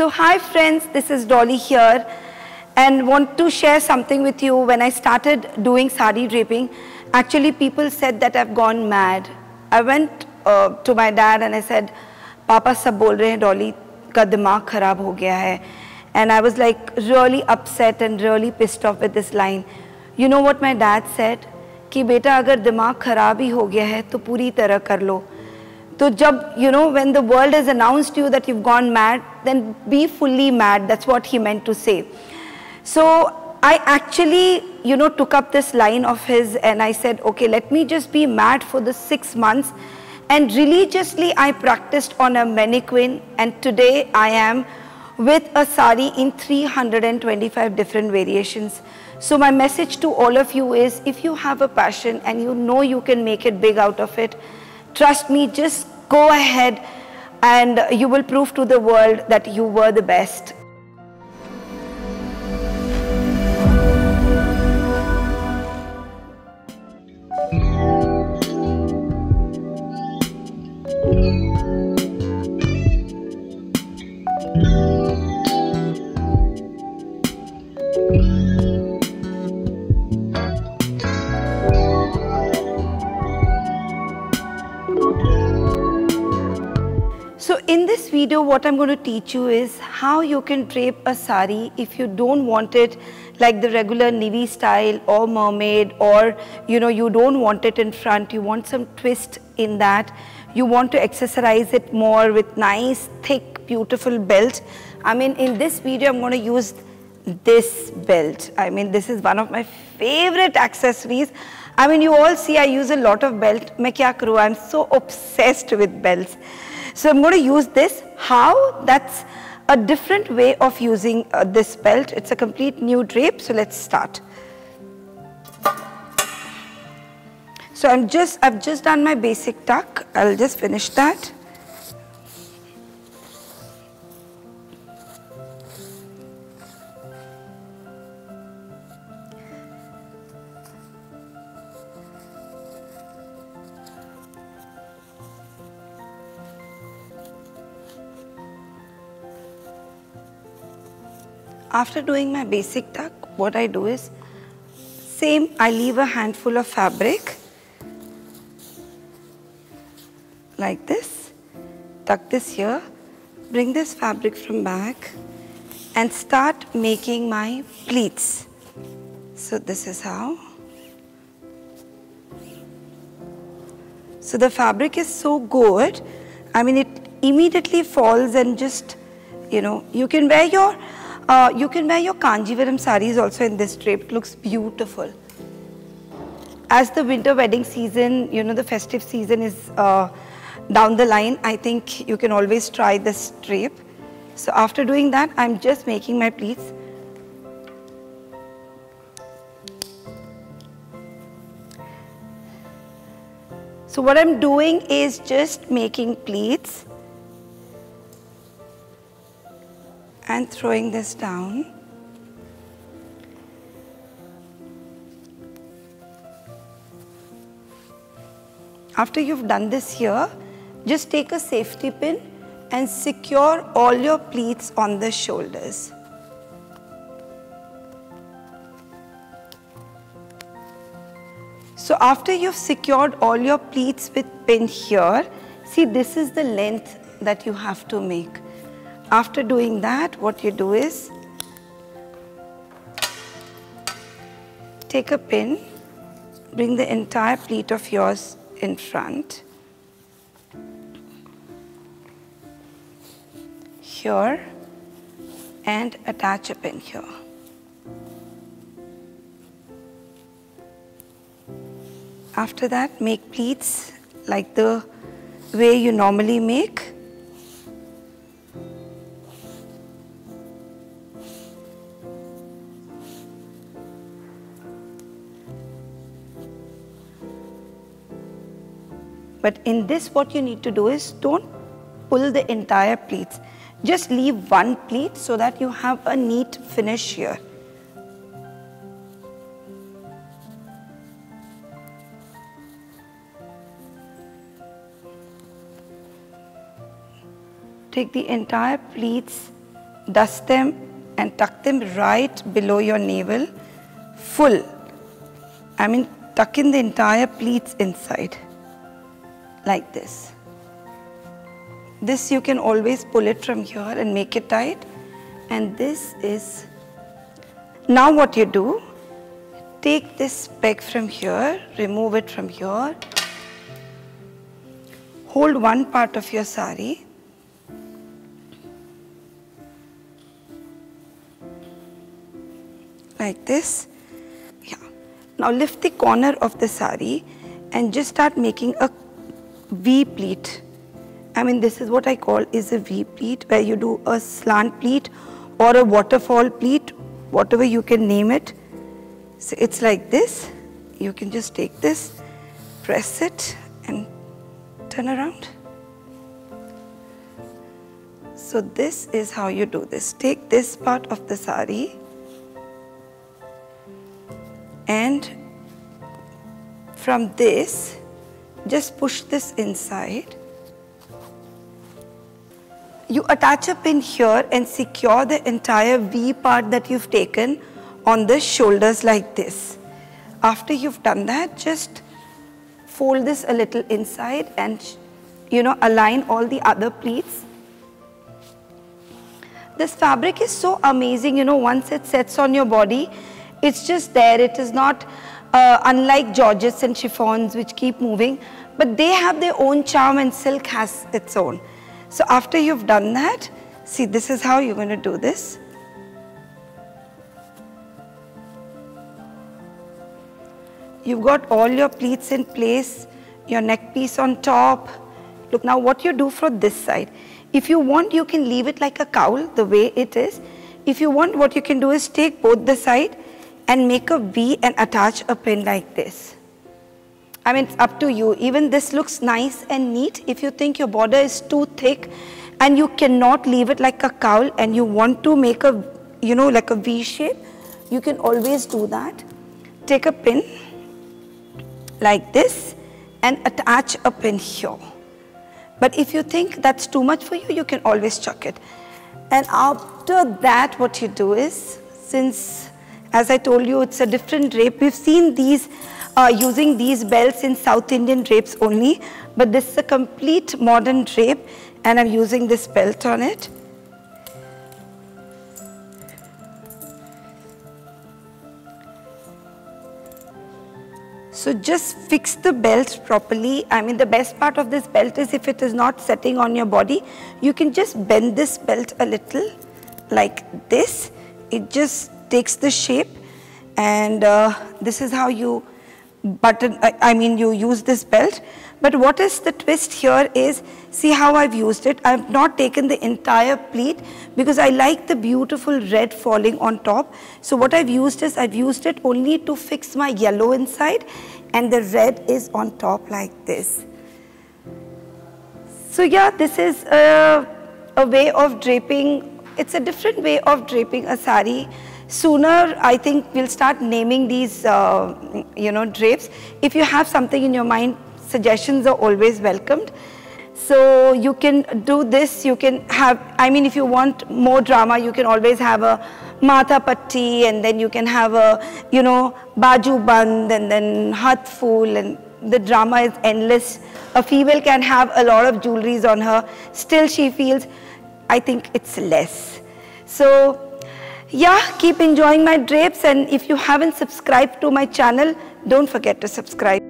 So hi friends, this is Dolly here and want to share something with you. When I started doing saree draping, actually people said that I've gone mad. I went to my dad and I said, Papa sab bol rahe hain Dolly ka dimag kharab ho gaya hai. And I was like really upset and really pissed off with this line. You know what my dad said? कि बेटा अगर दिमाग खराब ही हो गया है तो पूरी तरह कर लो. तो जब when the world has announced you that you've gone mad, then be fully mad. That's what he meant to say. So I actually took up this line of his and I said, okay, let me just be mad for the 6 months. And religiously I practiced on a mannequin, and today I am with a sari in 325 different variations. So my message to all of you is, if you have a passion and you know you can make it big out of it, trust me, just go ahead and you will prove to the world that you were the best. So in this video, what I'm going to teach you is how you can drape a sari if you don't want it like the regular nivi style or mermaid, or you don't want it in front, you want some twist in that, you want to accessorize it more with nice, thick, beautiful belt. I mean, in this video, I'm going to use this belt. I mean, this is one of my favorite accessories. I mean, you all see I use a lot of belt. Main kya karu? I'm so obsessed with belts. So I'm going to use this. How? That's a different way of using this belt. It's a complete new drape. So let's start. So I've just done my basic tuck. I'll just finish that. After doing my basic tuck, what I do is, same, I leave a handful of fabric like this, tuck this here, bring this fabric from back and start making my pleats. So this is how. So the fabric is so good, I mean it immediately falls and just, you can wear your Kanjivaram sarees also in this drape. It looks beautiful. As the winter wedding season, the festive season is down the line, I think you can always try this drape. So after doing that, I'm just making my pleats. So what I'm doing is just making pleats and throwing this down. After you've done this here, just take a safety pin and secure all your pleats on the shoulders. So after you've secured all your pleats with pin here, see, this is the length that you have to make. After doing that, what you do is take a pin, bring the entire pleat of yours in front, here, and attach a pin here. After that, make pleats like the way you normally make. But in this, what you need to do is, don't pull the entire pleats. Just leave one pleat so that you have a neat finish here. Take the entire pleats dust them and tuck them right below your navel, full. I mean, tuck in the entire pleats inside, like this. This you can always pull it from here and make it tight. And this is, now what you do, take this peg from here, remove it from here, hold one part of your sari, like this. Yeah. Now lift the corner of the sari and just start making a V pleat. I mean, this is what I call is a V pleat, where you do a slant pleat or a waterfall pleat, whatever you can name it. So it's like this. You can just take this, press it and turn around. So this is how you do this. Take this part of the sari and from this, just push this inside. You attach a pin here and secure the entire V part that you've taken on the shoulders like this. After you've done that, just fold this a little inside and, you know, align all the other pleats. This fabric is so amazing, you know, once it sets on your body, it's just there. It is not unlike georgettes and chiffons which keep moving, but they have their own charm and silk has its own. So after you've done that, see, this is how you're going to do this. You've got all your pleats in place, your neck piece on top. Look, now what you do for this side. If you want, you can leave it like a cowl, the way it is. If you want, what you can do is take both the side and make a V and attach a pin like this. I mean, it's up to you. Even this looks nice and neat. If you think your border is too thick and you cannot leave it like a cowl and you want to make a, you know, like a V shape, you can always do that. Take a pin like this and attach a pin here. But if you think that's too much for you, you can always chuck it. And after that, what you do is, since, as I told you, it's a different drape, we've seen these using these belts in South Indian drapes only, but this is a complete modern drape and I'm using this belt on it. So just fix the belt properly. I mean, the best part of this belt is if it is not setting on your body, you can just bend this belt a little like this. It just takes the shape, and this is how you button, you use this belt. But what is the twist here is, see how I've used it. I've not taken the entire pleat because I like the beautiful red falling on top. So what I've used is, I've used it only to fix my yellow inside and the red is on top like this. So yeah, this is a way of draping. It's a different way of draping a sari. Sooner, I think we'll start naming these, drapes. If you have something in your mind, suggestions are always welcomed. So you can do this, you can have, if you want more drama, you can always have a matha patti, and then you can have a, baju band, and then hat fool, and the drama is endless. A female can have a lot of jewelries on her, still she feels, I think it's less. So yeah, keep enjoying my drapes, and if you haven't subscribed to my channel, don't forget to subscribe.